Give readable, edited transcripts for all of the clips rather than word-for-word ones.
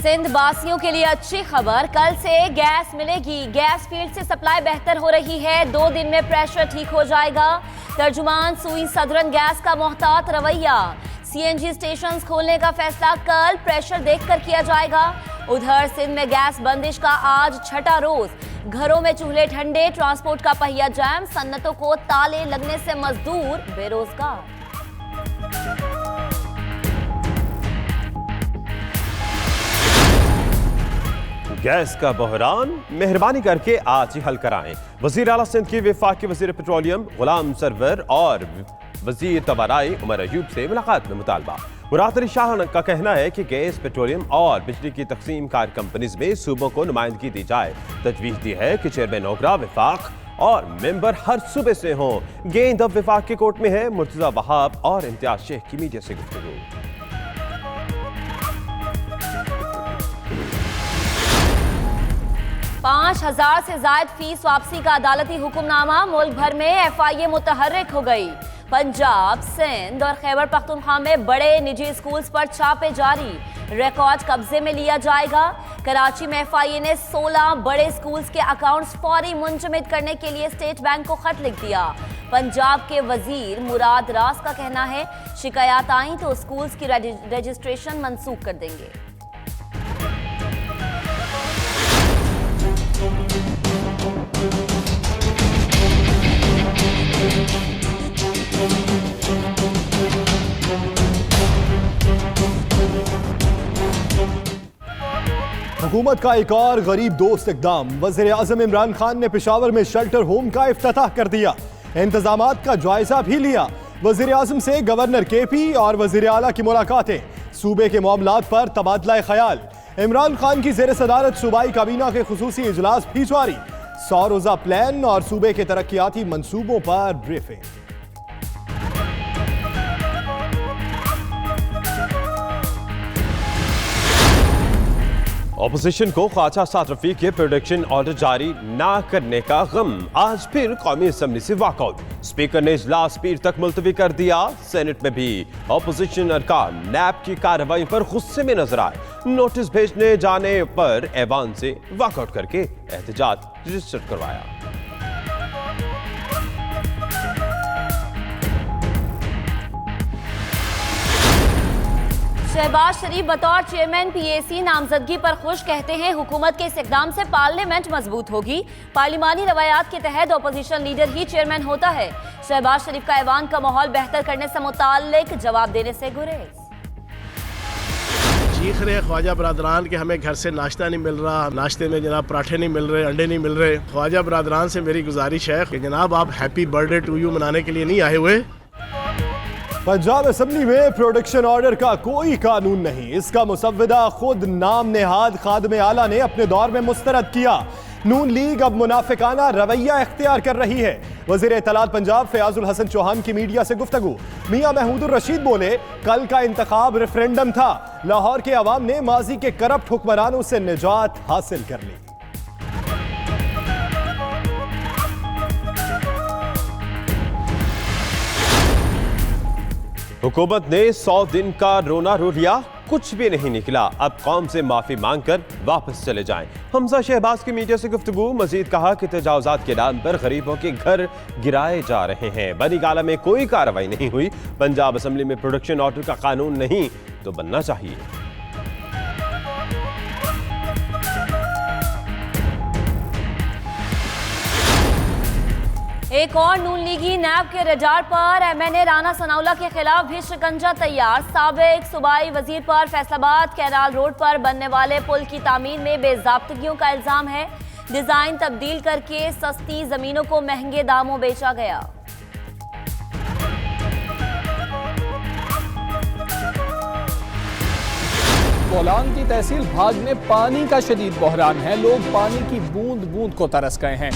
सिंध वासियों के लिए अच्छी खबर, कल से गैस मिलेगी। गैस फील्ड से सप्लाई बेहतर हो रही है, 2 दिन में प्रेशर ठीक हो जाएगा। तर्जुमान सुई सदरन गैस का मोहतात रवैया। सीएनजी स्टेशंस खोलने का फैसला कल प्रेशर देखकर किया जाएगा। उधर सिंध में गैस बंदिश का आज छठा रोज, घरों में चूल्हे ठंडे, ट्रांसपोर्ट का पहिया जैम, सन्नतों को ताले लगने से मजदूर बेरोजगार। गैस का बहरान मेहरबानी करके आज ही हल कराएं। वजीर आला सिंध की वफाकी वजीर पेट्रोलियम गुलाम सरवर और वजीर तवानाई उमर अयूब से मुलाकात में मुतालबा। मुराद अली शाह का कहना है कि गैस, पेट्रोलियम और बिजली की तकसीम कार कंपनीज में सूबों को नुमाइंदगी दी जाए। तजवीज़ दी है कि चेयरमैन ओगरा वफाक और मेंबर हर सूबे से हों। गेंद अब वफाक के कोर्ट में है। मुर्तजा वहाब और इम्तियाज शेख की मीडिया से गुफ्तगू। 5000 से जायद फीस वापसी का अदालती हुक्मनामा। मुल्क भर में एफआईए मुतहर्रिक हो गई। पंजाब, सिंध और खैबर पख्तूनख्वा में बड़े निजी स्कूल्स पर छापे जारी। रिकॉर्ड कब्जे में लिया जाएगा। कराची में एफआईए ने 16 बड़े स्कूल्स के अकाउंट्स फौरी मुंजमद करने के लिए स्टेट बैंक को खत लिख दिया। पंजाब के वजीर मुराद रास का कहना है, शिकायत आई तो स्कूल्स की रजिस्ट्रेशन मंसूख कर देंगे। हुकूमत का एक और गरीब दोस्त इकदाम। वज़ीर आज़म इमरान खान ने पेशावर में शेल्टर होम का इफ्तिताह कर दिया। इंतजामात का जायजा भी लिया। वज़ीर आज़म से गवर्नर केपी और वज़ीर आला की मुलाकातें। सूबे के मामलात पर तबादला ख्याल। इमरान खान की ज़ेर सदारत सूबाई काबीना के खुसूसी इजलास भी जारी। 100 रोज़ा प्लान और सूबे के तरक्याती मंसूबों पर ब्रीफिंग। ऑपोजिशन को ख्वाजा साद रफीक के प्रोडक्शन ऑर्डर जारी ना करने का गम। आज फिर कौमी असम्बली से वॉकआउट। स्पीकर ने इजलास पीर तक मुलतवी कर दिया। सेनेट में भी ऑपोजिशन अरकान नैब की कार्रवाई पर गुस्से में नजर आए। नोटिस भेजने जाने पर ऐवान से वॉकआउट करके एहतजाज रजिस्टर करवाया। शहबाज शरीफ बतौर चेयरमैन पीएसी नामजदगी पर खुश, कहते हैं हुकूमत के इस इकदाम से पार्लियामेंट मजबूत होगी। पार्लिमानी रवायात के तहत अपोजिशन लीडर ही चेयरमैन होता है। शहबाज शरीफ का ऐवान का माहौल बेहतर करने से मुताल्लिक जवाब देने से गुरेज। चीख रहे ख्वाजा बरादरान के हमें घर से नाश्ता नहीं मिल रहा, नाश्ते में जनाब पराठे नहीं मिल रहे, अंडे नहीं मिल रहे। ख्वाजा बरादरान से मेरी गुजारिश है कि जनाब आप हैप्पी बर्थडे टू यू मनाने के लिए नहीं आए हुए। पंजाब असेंबली में प्रोडक्शन ऑर्डर का कोई कानून नहीं। इसका मुसव्विदा खुद नाम नेहाद खादमे आला ने अपने दौर में मुस्तरद किया। नून लीग अब मुनाफिकाना रवैया इख्तियार कर रही है। वजीर इत्तलात पंजाब फयाजुल हसन चौहान की मीडिया से गुफ्तगू। मियां महमूदुर रशीद बोले, कल का इंतखाब रेफरेंडम था। लाहौर के अवाम ने माजी के करप्ट हुक्मरानों से निजात हासिल कर ली। हुकूमत ने 100 दिन का रोना रो लिया, कुछ भी नहीं निकला। अब कौम से माफी मांगकर वापस चले जाएं। हमजा शहबाज की मीडिया से गुफ्तगू। मजीद कहा कि तजावुजात के नाम पर गरीबों के घर गिराए जा रहे हैं। बनी गाला में कोई कार्रवाई नहीं हुई। पंजाब असेंबली में प्रोडक्शन ऑर्डर का कानून नहीं तो बनना चाहिए। एक और नून लीगी नैब के रडार पर। एमएनए राना सनाउल्लाह के खिलाफ भी शिकंजा तैयार। साबिक सूबाई वजीर पर फैसलाबाद कैनाल रोड पर बनने वाले पुल की तामीर में बेजाब्तगियों का इल्जाम है। डिजाइन तब्दील करके सस्ती जमीनों को महंगे दामों बेचा गया। बोलांग की तहसील भाग में पानी का शदीद बहरान है। लोग पानी की बूंद बूंद को तरस गए हैं।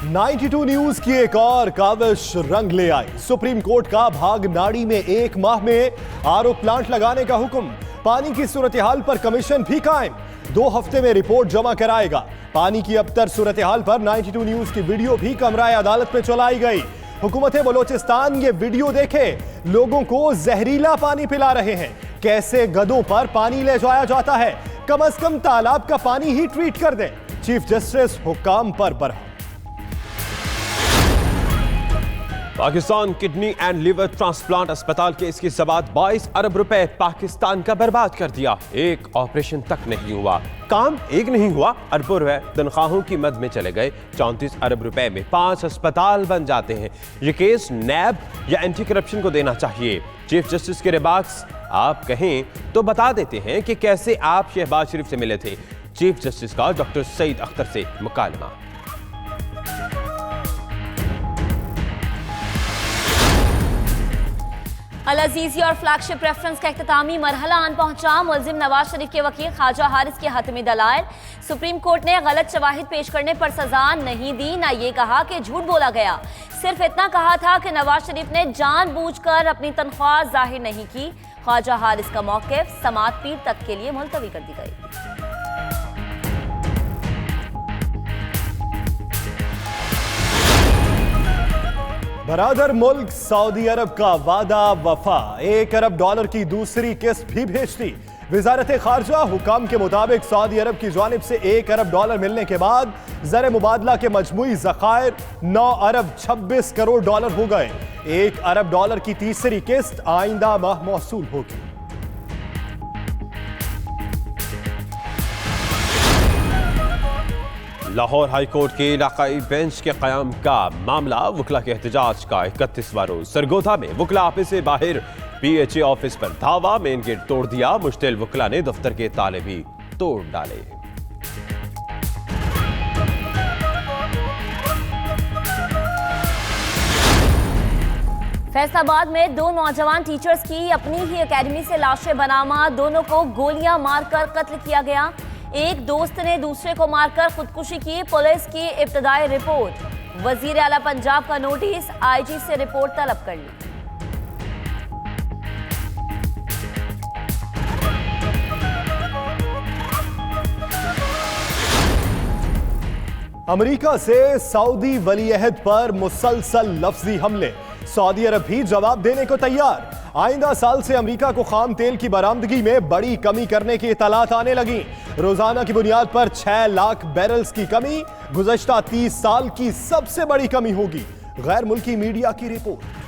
92 न्यूज की एक और काविश रंग ले आई। सुप्रीम कोर्ट का भागनाड़ी में 1 माह में आरओ प्लांट लगाने का हुक्म। पानी की सूरत हाल पर कमीशन भी कायम। 2 हफ्ते में रिपोर्ट जमा कराएगा। पानी की अबतर सूरत हाल पर 92 न्यूज की वीडियो भी कमराए अदालत में चलाई गई। हुकूमत बलोचिस्तान ये वीडियो देखे, लोगों को जहरीला पानी पिला रहे हैं। कैसे गधों पर पानी ले जाया जाता है, कम से कम तालाब का पानी ही ट्रीट कर दें। चीफ जस्टिस हुक्म पर Barham. Pakistan kidney and liver transplant अस्पताल के इसकी सबात 22 अरब रुपए पाकिस्तान का बर्बाद कर दिया। एक ऑपरेशन तक नहीं हुआ, काम एक नहीं हुआ, अरबों रुपए तनख्वाहों की मद में चले गए। 34 अरब रुपए में 5 अस्पताल बन जाते हैं। ये केस नैब या एंटी करप्शन को देना चाहिए। चीफ जस्टिस के रिमार्क्स आप कहें तो बता देते हैं कि कैसे आप शहबाज शरीफ से मिले थे। चीफ जस्टिस का डॉक्टर सईद अख्तर से मुकालमा। अल अजीज़ी और फ्लैगशिप रेफरेंस का इख्तितामी मरहला आन पहुंचा। मुलजिम नवाज शरीफ के वकील ख्वाजा हारिस के हतमी दलाइल। सुप्रीम कोर्ट ने गलत शवाहिद पेश करने पर सजा नहीं दी, ना ये कहा कि झूठ बोला गया। सिर्फ इतना कहा था कि नवाज शरीफ ने जानबूझकर अपनी तनख्वाह जाहिर नहीं की। ख्वाजा हारिस का मौक़िफ़ समाअत पीर तक के लिए मुलतवी कर दी गई। बरादर मुल्क सऊदी अरब का वादा वफा, $1 अरब की दूसरी किस्त भी भेज दी। वजारत खारजा हुकाम के मुताबिक सऊदी अरब की जानिब से $1 अरब मिलने के बाद ज़र मुबादला के मजमूई ज़खायर $9 अरब 26 करोड़ हो गए। $1 अरब की तीसरी किस्त आइंदा माह मौसूल होगी। लाहौर हाई कोर्ट के इलाकाई बेंच के क़याम का मामला, वकला के एहतजाज का 31वां रोज। सरगोधा में वकला ऑफिस से बाहर PHA ऑफिस पर धावा, मेन गेट तोड़ दिया। मुश्तिल वकला ने दफ्तर के ताले भी तोड़ डाले। फैसलाबाद में 2 नौजवान टीचर्स की अपनी ही एकेडमी से लाशें बरामद। दोनों को गोलियां मारकर कत्ल किया गया। एक दोस्त ने दूसरे को मारकर खुदकुशी की। पुलिस की इब्तदाई रिपोर्ट। वजीर आला पंजाब का नोटिस, IG से रिपोर्ट तलब कर ली। अमेरिका से सऊदी वलीअहद पर मुसलसल लफ्जी हमले। सऊदी अरब भी जवाब देने को तैयार। आइंदा साल से अमेरिका को खाम तेल की बरामदगी में बड़ी कमी करने की इतलात आने लगी। रोजाना की बुनियाद पर 6 लाख बैरल्स की कमी गुज़श्ता 30 साल की सबसे बड़ी कमी होगी। गैर मुल्की मीडिया की रिपोर्ट।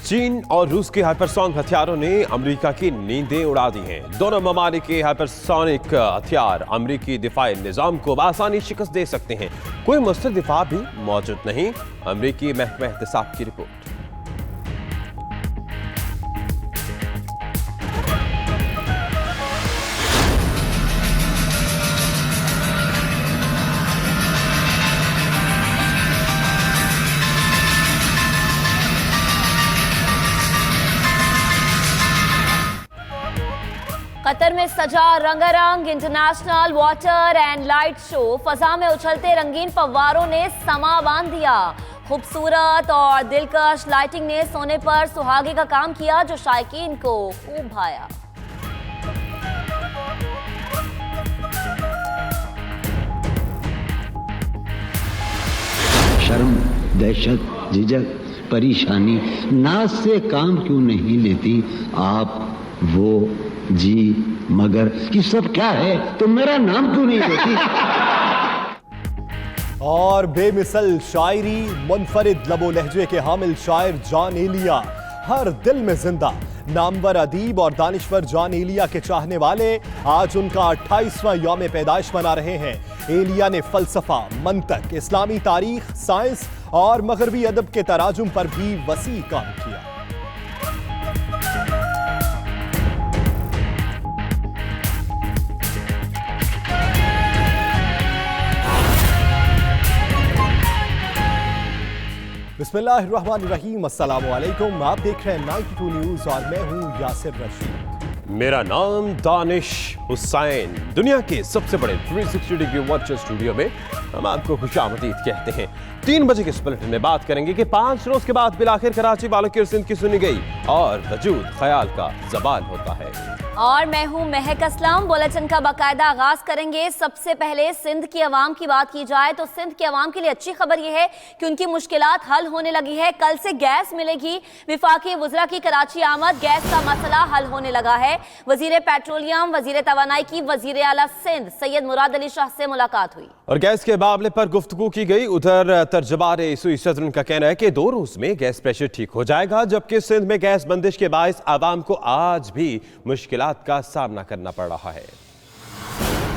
चीन और रूस के हाइपरसोनिक हथियारों ने अमेरिका की नींदें उड़ा दी हैं। दोनों ममालिक के हाइपरसोनिक हथियार अमेरिकी दिफाई निजाम को आसानी शिकस्त दे सकते हैं। कोई मुस्तकिल दिफा भी मौजूद नहीं। अमेरिकी महकमा एहतसाब की रिपोर्ट। कतर में सजा रंगारंग international water and light show. फजा में उछलते रंगीन फव्वारों ने समा बांध दिया। खूबसूरत और दिलकश लाइटिंग ने सोने पर सुहागे का काम किया, जो शायकीन को खूब भाया। शर्म, दहशत, झिझक, परेशानी नाज से काम क्यों नहीं लेती आप? वो जी मगर ये सब क्या है, तो मेरा नाम क्यों नहीं लेती? और बेमिसल शायरी, मुनफरिद लबो लहजे के हामिल शायर जॉन एलिया हर दिल में जिंदा। नामवर अदीब और दानिश्वर जॉन एलिया के चाहने वाले आज उनका 28वां यौम पैदाइश मना रहे हैं। एलिया ने फलसफा, मंतक, इस्लामी तारीख, साइंस और मगरबी अदब के तराजुम पर भी वसी काम किया। बिस्मिल्लाहिर्रहमानिर्रहीम, अस्सलाम वालेकुम। आप देख रहे हैं 92 न्यूज और मैं हूं यासिर रशीद। मेरा नाम दानिश हुसैन। दुनिया के सबसे बड़े 360 डिग्री वर्चुअल स्टूडियो में हम आपको खुशामदीद कहते हैं। 3 बजे के इस बुलेटिन में बात करेंगे कि 5 रोज के बाद बिलाखिर कराची वालों की सिंध की सुनी गई और वजूद ख्याल का जवाल होता है। और मैं हूं महक असलम। बुलेटिन का बाकायदा आगाज करेंगे। सबसे पहले सिंध की आवाम की बात की जाए तो सिंध की आवाम के लिए अच्छी खबर यह है कि उनकी मुश्किलात हल होने लगी है। कल से गैस मिलेगी। विफाकी वज़रा की कराची आमद, गैस का मसला हल होने लगा है। वजीर पेट्रोलियम, वजीर तवानाई की वजीर आला सिंध सैयद मुराद अली शाह से मुलाकात हुई और गैस के मामले पर गुफ्तगू की गई। उधर तर्जबान सुई सदर का कहना है कि 2 रोज में गैस प्रेशर ठीक हो जाएगा, जबकि सिंध में गैस बंदिश के बायस आवाम को आज भी मुश्किलात का सामना करना पड़ रहा है।